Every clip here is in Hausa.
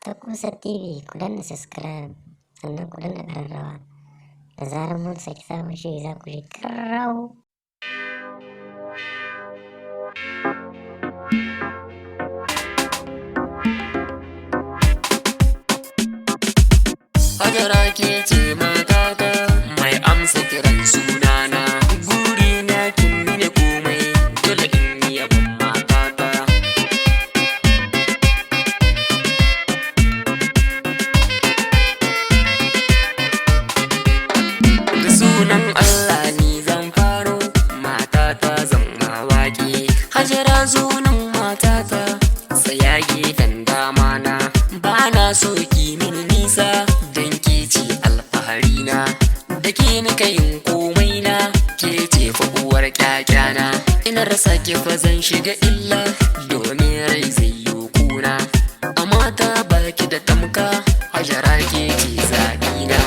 ta Kusa TV ku danna subscribe sannan ku danna ƙararrawa da zarar mun saki sabon shiri za ku ji ƙararrawa. Hajara ke ce matata mai amsa kiran sunana, burina kin mini komai dole in yi yabon matata. Da sunan Allah ni zan faro, matata zan mawaƙi. Hajara sunan matata, tsaya gefen dama na, ba na so ki mini nisa. Da ke nika yin komai na, ke ce fa uwar ƙyaƙyana. Ina rasa ke fa zan shiga illa, domin rai zai yi kuna. A mata baki da tamka, Hajara ke ce zaɓina.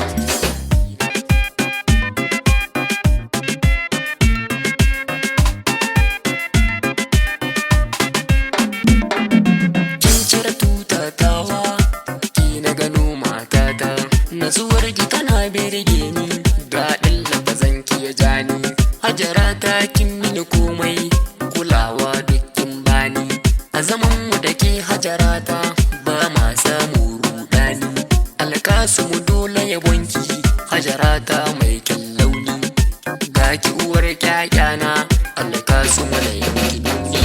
Kin cire tutatawa, ki na gano matata, natsuwar ki tana birge ni, daɗin lafazan ki ya jani. Hajara ta kin mini komai, kulawa dukkin bani. A zaman mu da ke Hajara ta, ba ma samu rudani. Alkasumu dole yabonki, Hajara ta mai kyan launi. Ga ki uwar ƙyaƙyana, alkasumu na yanki duni.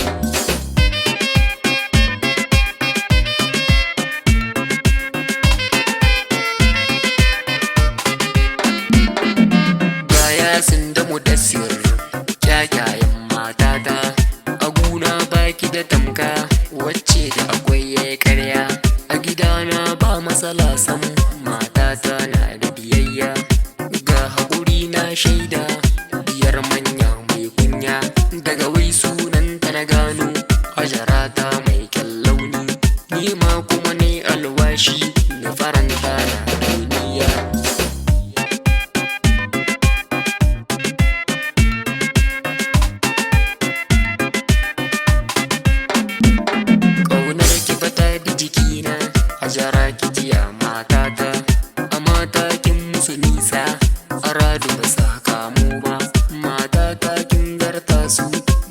Sun da mudassir kyakkyayen matata, a guna baki da tamka, wacce da akwai yayi karya. A gidana ba matsala sam, matata na da biyayya. Ga haƙuri na shaida, biyar manya mai kunya. Daga wai sunanta na gano, Hajara ta mai kyan launi. Ni ma kuma ne alwashi, na faranta na duniya. Hajara ki jiya matata, a mata kin musu nisa, a radu ba sa kamu ba. Matata kin garta su,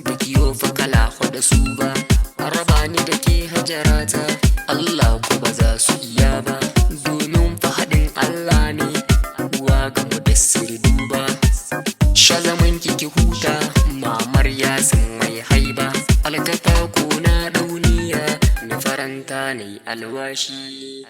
da kiyo fa kala da su ba. A raba ni da ke Hajara ta, Allah ko ba za su iya ba. Domin fa haɗin Allah ne, uwa ga mudassir duba. Sha zaman ki huta, mamar Yasin mai haiba. Alkata ko na ɗauniya, na faranta ne alwashi.